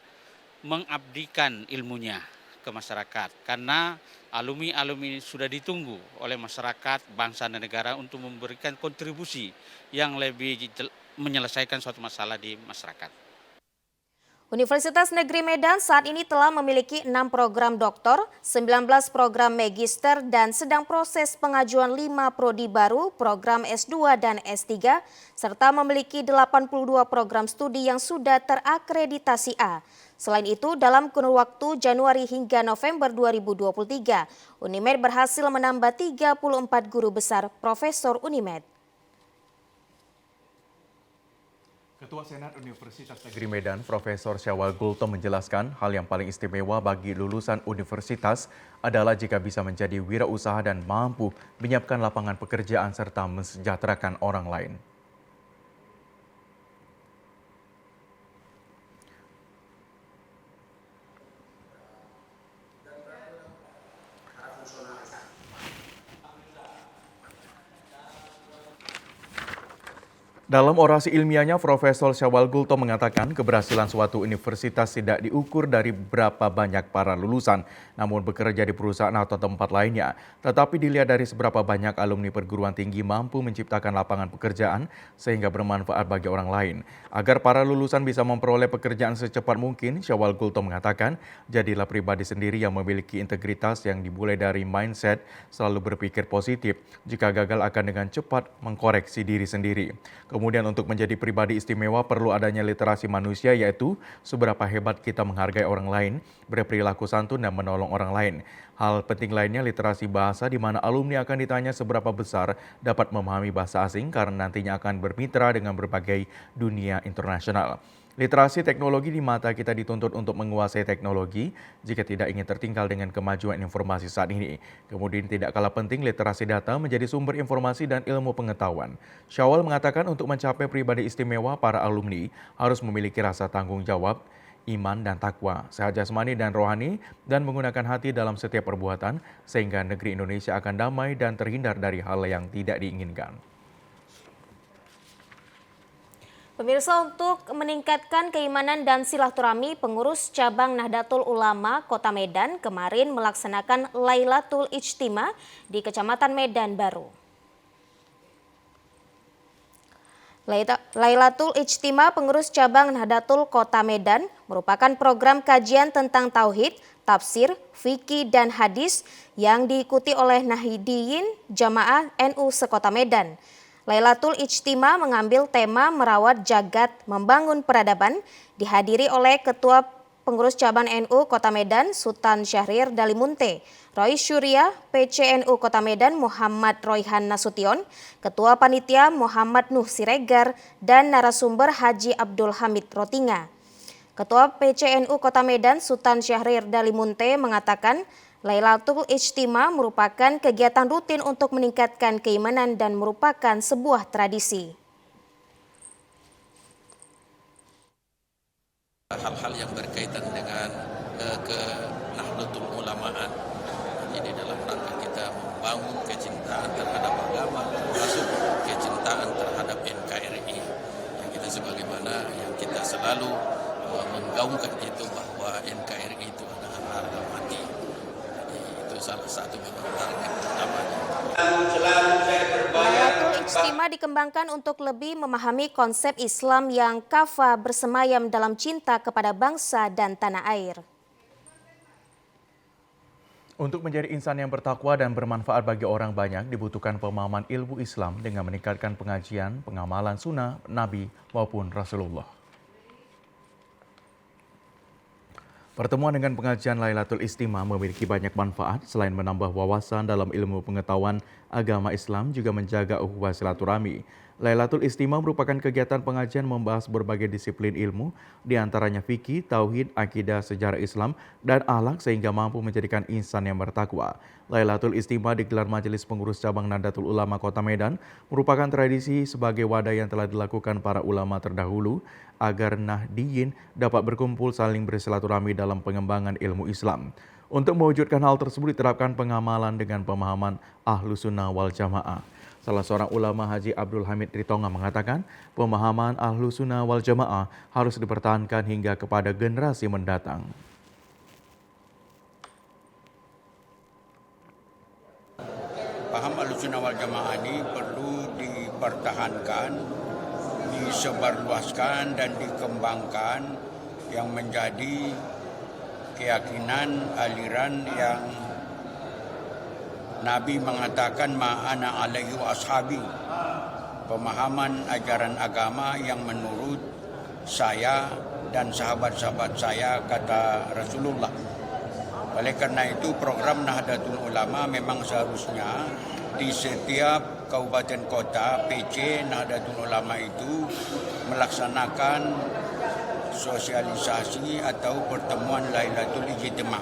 mengabdikan ilmunya ke masyarakat karena alumni-alumni sudah ditunggu oleh masyarakat, bangsa dan negara untuk memberikan kontribusi yang lebih menyelesaikan suatu masalah di masyarakat. Universitas Negeri Medan saat ini telah memiliki 6 program doktor, 19 program magister, dan sedang proses pengajuan 5 prodi baru, program S2 dan S3, serta memiliki 82 program studi yang sudah terakreditasi A. Selain itu, dalam kurun waktu Januari hingga November 2023, Unimed berhasil menambah 34 guru besar Profesor Unimed. Ketua Senat Universitas Negeri Medan, Profesor Syawal Gultom menjelaskan hal yang paling istimewa bagi lulusan universitas adalah jika bisa menjadi wirausaha dan mampu menyiapkan lapangan pekerjaan serta mensejahterakan orang lain. Dalam orasi ilmiahnya, Profesor Syawal Gultom mengatakan keberhasilan suatu universitas tidak diukur dari berapa banyak para lulusan, namun bekerja di perusahaan atau tempat lainnya, tetapi dilihat dari seberapa banyak alumni perguruan tinggi mampu menciptakan lapangan pekerjaan sehingga bermanfaat bagi orang lain. Agar para lulusan bisa memperoleh pekerjaan secepat mungkin, Syawal Gultom mengatakan, jadilah pribadi sendiri yang memiliki integritas yang dimulai dari mindset selalu berpikir positif. Jika gagal akan dengan cepat mengkoreksi diri sendiri. Kemudian untuk menjadi pribadi istimewa perlu adanya literasi manusia, yaitu seberapa hebat kita menghargai orang lain, berperilaku santun dan menolong orang lain. Hal penting lainnya literasi bahasa di mana alumni akan ditanya seberapa besar dapat memahami bahasa asing karena nantinya akan bermitra dengan berbagai dunia internasional. Literasi teknologi di mata kita dituntut untuk menguasai teknologi jika tidak ingin tertinggal dengan kemajuan informasi saat ini. Kemudian tidak kalah penting literasi data menjadi sumber informasi dan ilmu pengetahuan. Syawal mengatakan untuk mencapai pribadi istimewa, para alumni harus memiliki rasa tanggung jawab, iman dan takwa, sehat jasmani dan rohani, dan menggunakan hati dalam setiap perbuatan sehingga negeri Indonesia akan damai dan terhindar dari hal yang tidak diinginkan. Pemirsa, untuk meningkatkan keimanan dan silaturahmi, pengurus cabang Nahdlatul Ulama Kota Medan kemarin melaksanakan Lailatul Ijtima di Kecamatan Medan Baru. Lailatul Ijtima pengurus cabang Nahdlatul Kota Medan merupakan program kajian tentang tauhid, tafsir, fikih, dan hadis yang diikuti oleh Nahdiyin Jamaah NU sekota Medan. Lailatul Ijtima mengambil tema merawat jagat, membangun peradaban, dihadiri oleh Ketua Pengurus Cabang NU Kota Medan Sultan Syahrir Dalimunte, Roy Syuriah PCNU Kota Medan Muhammad Royhan Nasution, Ketua Panitia Muhammad Nuh Siregar, dan narasumber Haji Abdul Hamid Rotinga. Ketua PCNU Kota Medan Sultan Syahrir Dalimunte mengatakan Lailatul Ijtima merupakan kegiatan rutin untuk meningkatkan keimanan dan merupakan sebuah tradisi. Hal-hal yang berkaitan dengan Nahdlatul Ulamaan. Jadi dalam rangka kita membangun kecintaan terhadap agama, termasuk kecintaan terhadap NKRI. Yang kita sebagaimana yang kita selalu menggaungkan itu bahwa NKRI itu adalah harga mati. Jadi itu salah satu memang target utamanya. Lailatul Ijtima dikembangkan untuk lebih memahami konsep Islam yang kafa bersemayam dalam cinta kepada bangsa dan tanah air. Untuk menjadi insan yang bertakwa dan bermanfaat bagi orang banyak dibutuhkan pemahaman ilmu Islam dengan meningkatkan pengajian, pengamalan sunnah, Nabi maupun Rasulullah. Pertemuan dengan pengajian Lailatul Ijtima memiliki banyak manfaat selain menambah wawasan dalam ilmu pengetahuan agama Islam juga menjaga ukhuwah silaturahmi. Lailatul Ijtima merupakan kegiatan pengajian membahas berbagai disiplin ilmu, diantaranya fikih, tauhid, akidah, sejarah Islam, dan akhlak sehingga mampu menjadikan insan yang bertakwa. Lailatul Ijtima digelar Majelis Pengurus Cabang Nahdlatul Ulama Kota Medan merupakan tradisi sebagai wadah yang telah dilakukan para ulama terdahulu agar Nahdiyin dapat berkumpul saling bersilaturahmi dalam pengembangan ilmu Islam. Untuk mewujudkan hal tersebut diterapkan pengamalan dengan pemahaman Ahlus Sunnah wal Jamaah. Salah seorang ulama Haji Abdul Hamid Ritonga mengatakan pemahaman Ahlus Sunnah wal Jamaah harus dipertahankan hingga kepada generasi mendatang. Paham Ahlus Sunnah wal Jamaah ini perlu dipertahankan, disebarluaskan dan dikembangkan yang menjadi keyakinan aliran yang Nabi mengatakan ma'ana alaihi wa ashabi, pemahaman ajaran agama yang menurut saya dan sahabat-sahabat saya, kata Rasulullah. Oleh karena itu program Nahdlatul Ulama memang seharusnya di setiap kabupaten kota PC Nahdlatul Ulama itu melaksanakan sosialisasi atau pertemuan Lailatul Ijtima.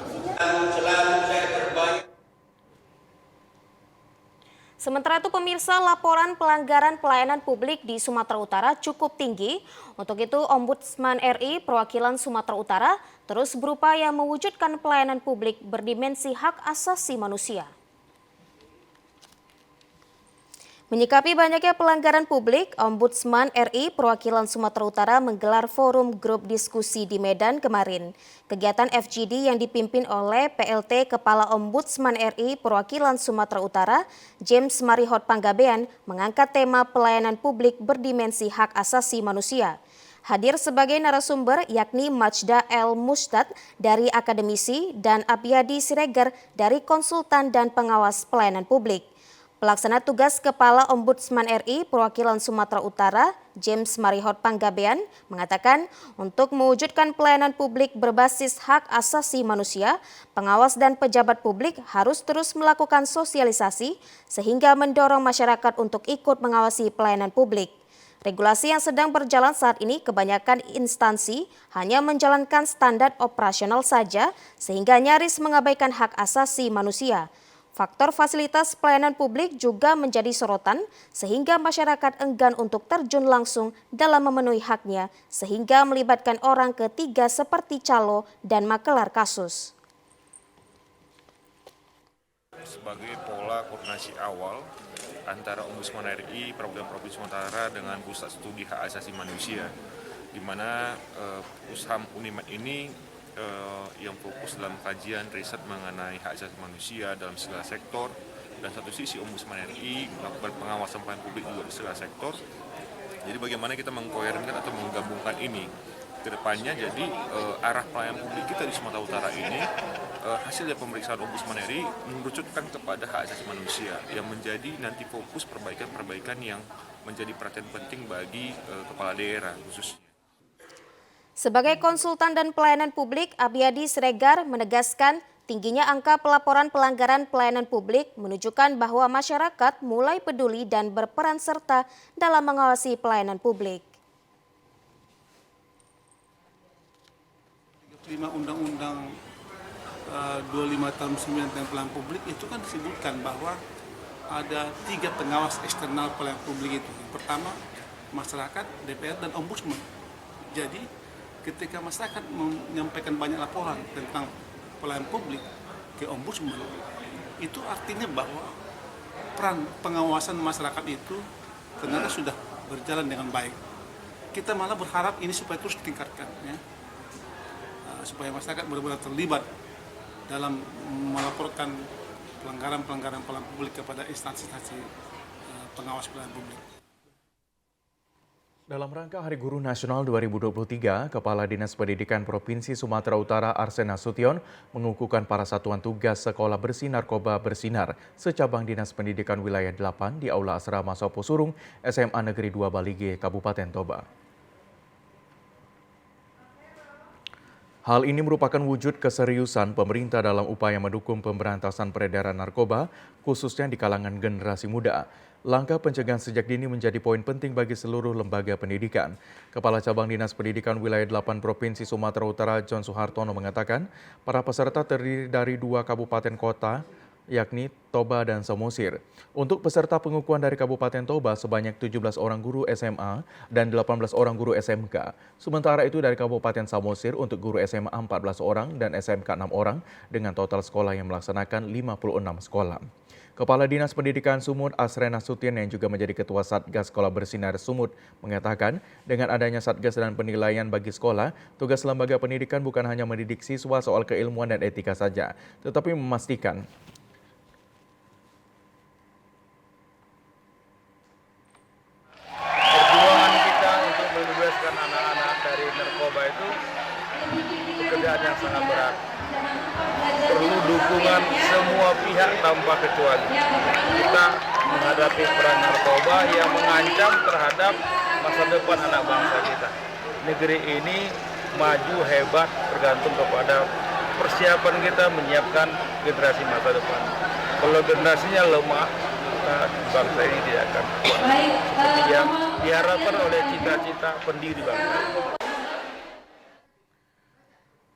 Sementara itu pemirsa, laporan pelanggaran pelayanan publik di Sumatera Utara cukup tinggi. Untuk itu Ombudsman RI perwakilan Sumatera Utara terus berupaya mewujudkan pelayanan publik berdimensi hak asasi manusia. Menyikapi banyaknya pelanggaran publik, Ombudsman RI perwakilan Sumatera Utara menggelar forum grup diskusi di Medan kemarin. Kegiatan FGD yang dipimpin oleh PLT Kepala Ombudsman RI perwakilan Sumatera Utara, James Marihot Panggabean, mengangkat tema pelayanan publik berdimensi hak asasi manusia. Hadir sebagai narasumber yakni Majda El Mustad dari akademisi dan Abiyadi Siregar dari konsultan dan pengawas pelayanan publik. Pelaksana tugas Kepala Ombudsman RI perwakilan Sumatera Utara, James Marihot Panggabean, mengatakan untuk mewujudkan pelayanan publik berbasis hak asasi manusia, pengawas dan pejabat publik harus terus melakukan sosialisasi sehingga mendorong masyarakat untuk ikut mengawasi pelayanan publik. Regulasi yang sedang berjalan saat ini kebanyakan instansi hanya menjalankan standar operasional saja sehingga nyaris mengabaikan hak asasi manusia. Faktor fasilitas pelayanan publik juga menjadi sorotan sehingga masyarakat enggan untuk terjun langsung dalam memenuhi haknya sehingga melibatkan orang ketiga seperti calo dan makelar kasus. sebagai pola koordinasi awal antara Ombudsman RI, Program Provinsi Sumatera Utara dengan Pusat Studi Hak Asasi Manusia, di mana Pusham Unimed ini yang fokus dalam kajian riset mengenai hak asasi manusia dalam segala sektor, dan satu sisi Ombudsman RI melakukan pengawasan pelayanan publik juga di segala sektor. Jadi bagaimana kita mengkoherenkan atau menggabungkan ini ke depannya, jadi arah pelayanan publik kita di Sumatera Utara ini hasil dari pemeriksaan Ombudsman RI mengerucutkan kepada hak asasi manusia yang menjadi nanti fokus perbaikan-perbaikan yang menjadi perhatian penting bagi kepala daerah khususnya. Sebagai konsultan dan pelayanan publik, Abiyadi Siregar menegaskan tingginya angka pelaporan pelanggaran pelayanan publik menunjukkan bahwa masyarakat mulai peduli dan berperan serta dalam mengawasi pelayanan publik. 5 Undang-Undang 25 tahun 9 tentang pelayanan publik itu kan disebutkan bahwa ada 3 pengawas eksternal pelayanan publik itu. Yang pertama, masyarakat, DPR, dan Ombudsman. Jadi ketika masyarakat menyampaikan banyak laporan tentang pelayanan publik ke Ombudsman, itu artinya bahwa peran pengawasan masyarakat itu ternyata sudah berjalan dengan baik. Kita malah berharap ini supaya terus ditingkatkan, ya. Supaya masyarakat benar-benar terlibat dalam melaporkan pelanggaran-pelanggaran pelayanan publik kepada instansi-instansi pengawas pelayanan publik. Dalam rangka Hari Guru Nasional 2023, Kepala Dinas Pendidikan Provinsi Sumatera Utara Arsen Nasution mengukuhkan para satuan tugas Sekolah Bersih Narkoba Bersinar secabang Dinas Pendidikan Wilayah 8 di Aula Asrama Sopo Surung, SMA Negeri 2 Balige, Kabupaten Toba. Hal ini merupakan wujud keseriusan pemerintah dalam upaya mendukung pemberantasan peredaran narkoba, khususnya di kalangan generasi muda. Langkah pencegahan sejak dini menjadi poin penting bagi seluruh lembaga pendidikan. Kepala Cabang Dinas Pendidikan Wilayah 8 Provinsi Sumatera Utara John Suhartono mengatakan, para peserta terdiri dari 2 kabupaten kota, yakni Toba dan Samosir. Untuk peserta pengukuhan dari Kabupaten Toba sebanyak 17 orang guru SMA dan 18 orang guru SMK. Sementara itu dari Kabupaten Samosir untuk guru SMA 14 orang dan SMK 6 orang dengan total sekolah yang melaksanakan 56 sekolah. Kepala Dinas Pendidikan Sumut Arsen Nasution yang juga menjadi Ketua Satgas Sekolah Bersinar Sumut mengatakan dengan adanya Satgas dan penilaian bagi sekolah, tugas lembaga pendidikan bukan hanya mendidik siswa soal keilmuan dan etika saja, tetapi memastikan perjuangan kita untuk membebaskan anak-anak dari narkoba itu pekerjaan yang sangat berat. Perlu dukungan semua pihak tanpa kecuali. Kita menghadapi perang narkoba yang mengancam terhadap masa depan anak bangsa kita. Negeri ini maju hebat bergantung kepada persiapan kita menyiapkan generasi masa depan. Kalau generasinya lemah, bangsa ini tidak akan kuat. Seperti yang diharapkan oleh cita-cita pendiri bangsa.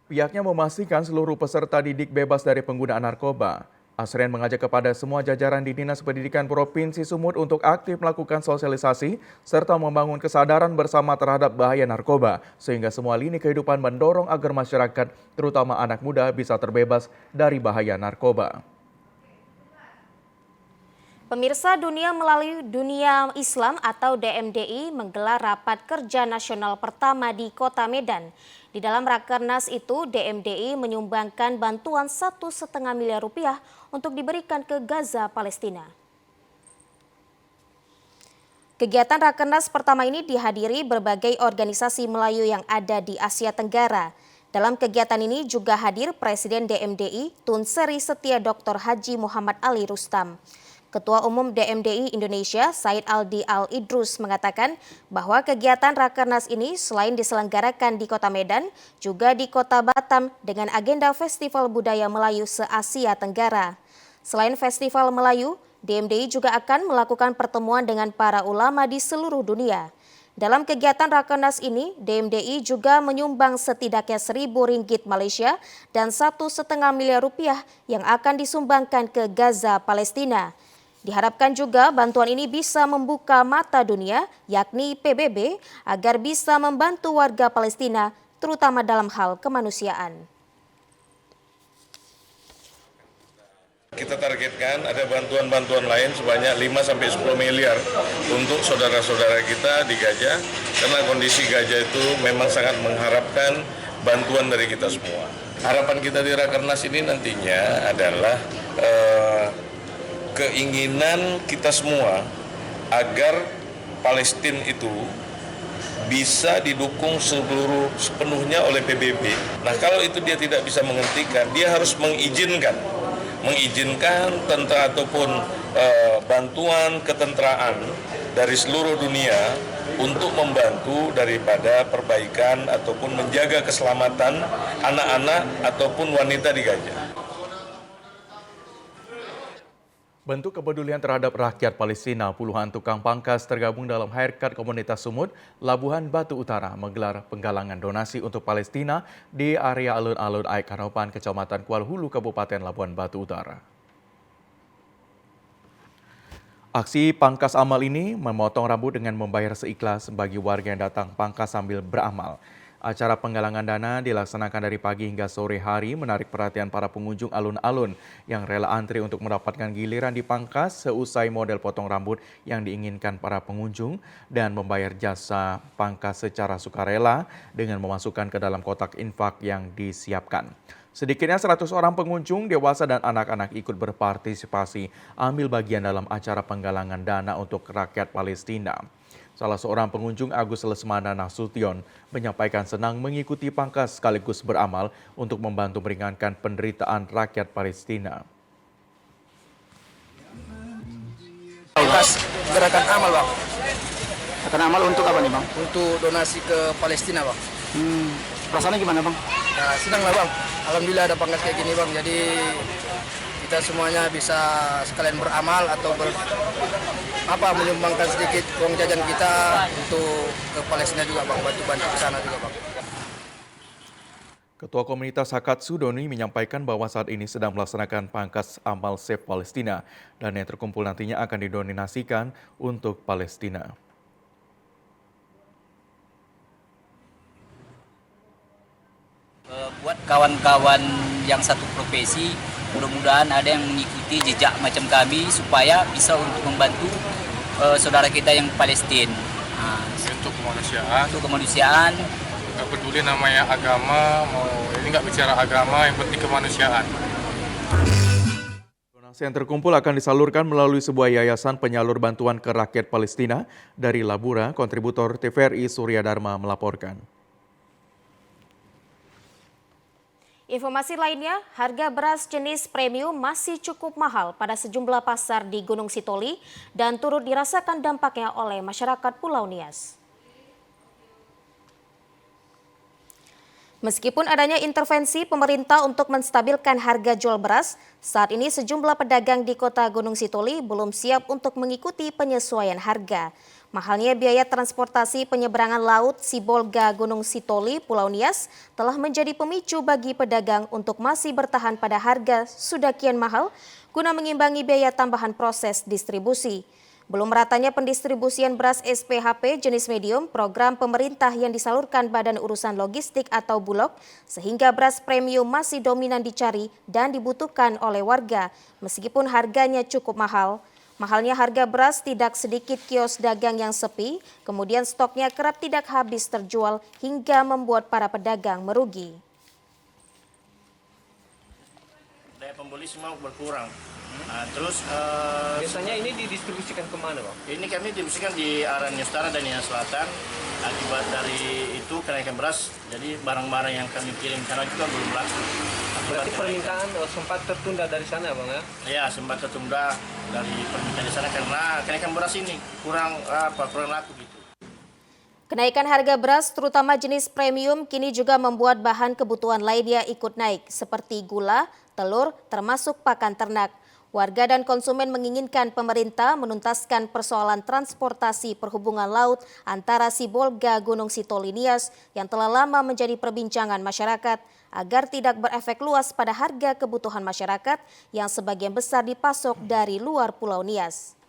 pihaknya memastikan seluruh peserta didik bebas dari penggunaan narkoba. Arsen mengajak kepada semua jajaran di Dinas Pendidikan Provinsi Sumut untuk aktif melakukan sosialisasi serta membangun kesadaran bersama terhadap bahaya narkoba sehingga semua lini kehidupan mendorong agar masyarakat, terutama anak muda, bisa terbebas dari bahaya narkoba. Pemirsa, dunia melalui Dunia Islam atau DMDI menggelar rapat kerja nasional pertama di Kota Medan. Di dalam rakernas itu, DMDI menyumbangkan bantuan 1,5 miliar rupiah untuk diberikan ke Gaza, Palestina. Kegiatan rakernas pertama ini dihadiri berbagai organisasi Melayu yang ada di Asia Tenggara. Dalam kegiatan ini juga hadir Presiden DMDI Tun Sri Setia Dr. Haji Muhammad Ali Rustam. Ketua Umum DMDI Indonesia Said Aldi Al-Idrus mengatakan bahwa kegiatan Rakernas ini selain diselenggarakan di Kota Medan, juga di Kota Batam dengan agenda Festival Budaya Melayu se-Asia Tenggara. Selain Festival Melayu, DMDI juga akan melakukan pertemuan dengan para ulama di seluruh dunia. Dalam kegiatan Rakernas ini, DMDI juga menyumbang setidaknya Rp1.000 Malaysia dan 1,5 miliar rupiah yang akan disumbangkan ke Gaza, Palestina. Diharapkan juga bantuan ini bisa membuka mata dunia, yakni PBB, agar bisa membantu warga Palestina, terutama dalam hal kemanusiaan. Kita targetkan ada bantuan-bantuan lain sebanyak 5-10 miliar untuk saudara-saudara kita di Gajah, karena kondisi Gajah itu memang sangat mengharapkan bantuan dari kita semua. Harapan kita di Rakernas ini nantinya adalah keinginan kita semua agar Palestina itu bisa didukung sepenuhnya oleh PBB. Nah, kalau itu dia tidak bisa menghentikan, dia harus mengizinkan tentara ataupun bantuan ketenteraan dari seluruh dunia untuk membantu daripada perbaikan ataupun menjaga keselamatan anak-anak ataupun wanita di Gajah. Bentuk kepedulian terhadap rakyat Palestina, puluhan tukang pangkas tergabung dalam Hairkat Komunitas Sumut, Labuhan Batu Utara menggelar penggalangan donasi untuk Palestina di area alun-alun Aik Harapan, Kecamatan Kuala Hulu, Kabupaten Labuhan Batu Utara. Aksi pangkas amal ini memotong rambut dengan membayar seikhlas bagi warga yang datang pangkas sambil beramal. Acara penggalangan dana dilaksanakan dari pagi hingga sore hari, menarik perhatian para pengunjung alun-alun yang rela antri untuk mendapatkan giliran dipangkas seusai model potong rambut yang diinginkan para pengunjung dan membayar jasa pangkas secara sukarela dengan memasukkan ke dalam kotak infak yang disiapkan. Sedikitnya 100 orang pengunjung dewasa dan anak-anak ikut berpartisipasi ambil bagian dalam acara penggalangan dana untuk rakyat Palestina. Salah seorang pengunjung, Agus Lesmana Nasution, menyampaikan senang mengikuti pangkas sekaligus beramal untuk membantu meringankan penderitaan rakyat Palestina. Gerakan amal, Bang. Gerakan amal untuk apa nih, Bang? Untuk donasi ke Palestina, Bang. Perasaannya gimana, Bang? Ya, senang lah, Bang. Alhamdulillah ada pangkas kayak gini, Bang. Jadi kita semuanya bisa sekalian beramal atau menyumbangkan sedikit uang jajan kita untuk ke Palestina juga, Bang. Bantu-bantu ke sana juga, Bang. Ketua Komunitas Hakatsu Doni menyampaikan bahwa saat ini sedang melaksanakan pangkas amal Save Palestina dan yang terkumpul nantinya akan didonasikan untuk Palestina. Buat kawan-kawan yang satu profesi, mudah-mudahan ada yang mengikuti jejak macam kami supaya bisa untuk membantu saudara kita yang Palestina. Untuk kemanusiaan. Untuk kemanusiaan. Nggak peduli namanya agama, ini nggak bicara agama, yang penting kemanusiaan. Donasi yang terkumpul akan disalurkan melalui sebuah yayasan penyalur bantuan ke rakyat Palestina dari Labura. Kontributor TVRI Surya Dharma melaporkan. Informasi lainnya, harga beras jenis premium masih cukup mahal pada sejumlah pasar di Gunung Sitoli dan turut dirasakan dampaknya oleh masyarakat Pulau Nias. Meskipun adanya intervensi pemerintah untuk menstabilkan harga jual beras, saat ini sejumlah pedagang di kota Gunung Sitoli belum siap untuk mengikuti penyesuaian harga. Mahalnya biaya transportasi penyeberangan laut Sibolga Gunung Sitoli, Pulau Nias telah menjadi pemicu bagi pedagang untuk masih bertahan pada harga sudah kian mahal guna mengimbangi biaya tambahan proses distribusi. Belum meratanya pendistribusian beras SPHP jenis medium, program pemerintah yang disalurkan Badan Urusan Logistik atau Bulog, sehingga beras premium masih dominan dicari dan dibutuhkan oleh warga meskipun harganya cukup mahal. Mahalnya harga beras tidak sedikit kios dagang yang sepi, kemudian stoknya kerap tidak habis terjual hingga membuat para pedagang merugi. Daya pembeli semua berkurang. Nah, terus biasanya ini didistribusikan kemana, Bang? Ini kami distribusikan di area Nias Utara dan Nias Selatan. Akibat dari itu kenaikan beras, jadi barang-barang yang kami kirim sana juga belum laku. Berarti permintaan sempat tertunda dari sana, Bang, ya? Iya, sempat tertunda dari permintaan di sana karena kenaikan beras ini kurang laku gitu. Kenaikan harga beras terutama jenis premium kini juga membuat bahan kebutuhan lainnya ikut naik seperti gula, telur, termasuk pakan ternak. Warga dan konsumen menginginkan pemerintah menuntaskan persoalan transportasi perhubungan laut antara Sibolga Gunung Sitoli Nias yang telah lama menjadi perbincangan masyarakat agar tidak berefek luas pada harga kebutuhan masyarakat yang sebagian besar dipasok dari luar Pulau Nias.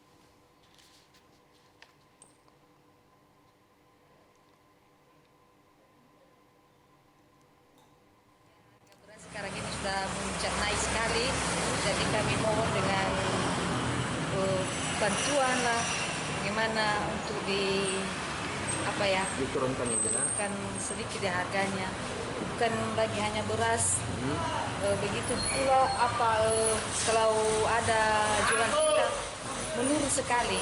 Sekarang ini sudah memuncak naik sekali, jadi kami mohon bantuan lah, bagaimana untuk diturunkan sedikit ya harganya. Bukan lagi hanya beras, begitu pula kalau ada jualan kita menurun sekali.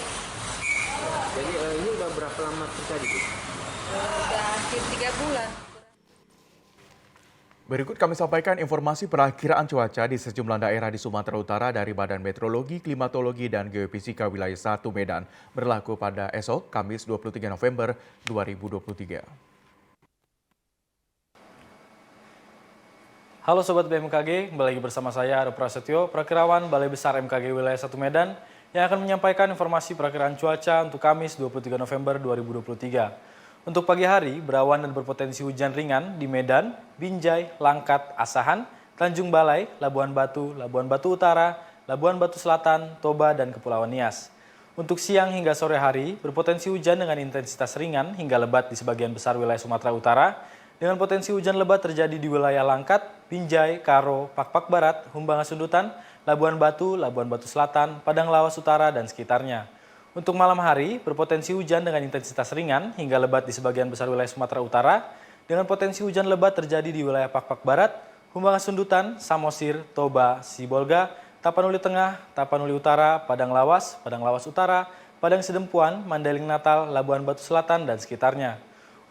Jadi ini udah berapa lama terjadi? Udah hampir 3 bulan. Berikut kami sampaikan informasi perakiraan cuaca di sejumlah daerah di Sumatera Utara dari Badan Meteorologi, Klimatologi, dan Geofisika Wilayah 1 Medan berlaku pada esok, Kamis 23 November 2023. Halo Sobat BMKG, kembali lagi bersama saya Ado Prasetyo, Perakirawan Balai Besar MKG Wilayah 1 Medan, yang akan menyampaikan informasi perakiraan cuaca untuk Kamis 23 November 2023. Untuk pagi hari, berawan dan berpotensi hujan ringan di Medan, Binjai, Langkat, Asahan, Tanjung Balai, Labuan Batu Utara, Labuan Batu Selatan, Toba, dan Kepulauan Nias. Untuk siang hingga sore hari, berpotensi hujan dengan intensitas ringan hingga lebat di sebagian besar wilayah Sumatera Utara, dengan potensi hujan lebat terjadi di wilayah Langkat, Binjai, Karo, Pakpak Barat, Humbangan Sundutan, Labuan Batu Selatan, Padang Lawas Utara, dan sekitarnya. Untuk malam hari, berpotensi hujan dengan intensitas ringan hingga lebat di sebagian besar wilayah Sumatera Utara, dengan potensi hujan lebat terjadi di wilayah Pakpak Barat, Humbangan Sundutan, Samosir, Toba, Sibolga, Tapanuli Tengah, Tapanuli Utara, Padang Lawas Utara, Padang Sidempuan, Mandailing Natal, Labuan Batu Selatan, dan sekitarnya.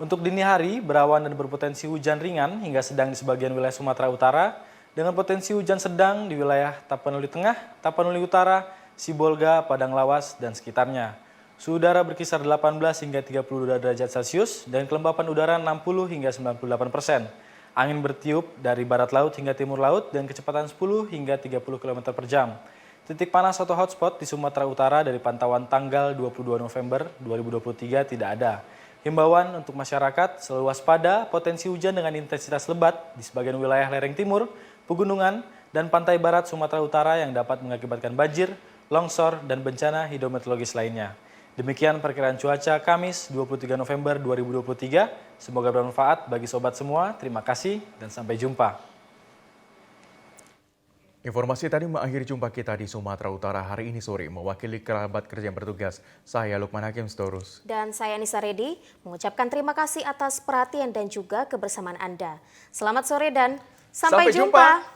Untuk dini hari, berawan dan berpotensi hujan ringan hingga sedang di sebagian wilayah Sumatera Utara, dengan potensi hujan sedang di wilayah Tapanuli Tengah, Tapanuli Utara, Sibolga, Padang Lawas, dan sekitarnya. Suhu udara berkisar 18 hingga 32 derajat Celcius dan kelembapan udara 60 hingga 98%. Angin bertiup dari barat laut hingga timur laut dan kecepatan 10 hingga 30 km per jam. Titik panas atau hotspot di Sumatera Utara dari pantauan tanggal 22 November 2023 tidak ada. Himbauan untuk masyarakat selalu waspada potensi hujan dengan intensitas lebat di sebagian wilayah lereng timur, pegunungan, dan pantai barat Sumatera Utara yang dapat mengakibatkan banjir, longsor, dan bencana hidrometeorologis lainnya. Demikian perkiraan cuaca Kamis 23 November 2023. Semoga bermanfaat bagi sobat semua. Terima kasih dan sampai jumpa. Informasi tadi mengakhiri jumpa kita di Sumatera Utara hari ini sore. Mewakili kerabat kerja yang bertugas, saya Lukman Hakim Storus. Dan saya Nisa Redi, mengucapkan terima kasih atas perhatian dan juga kebersamaan Anda. Selamat sore dan sampai jumpa.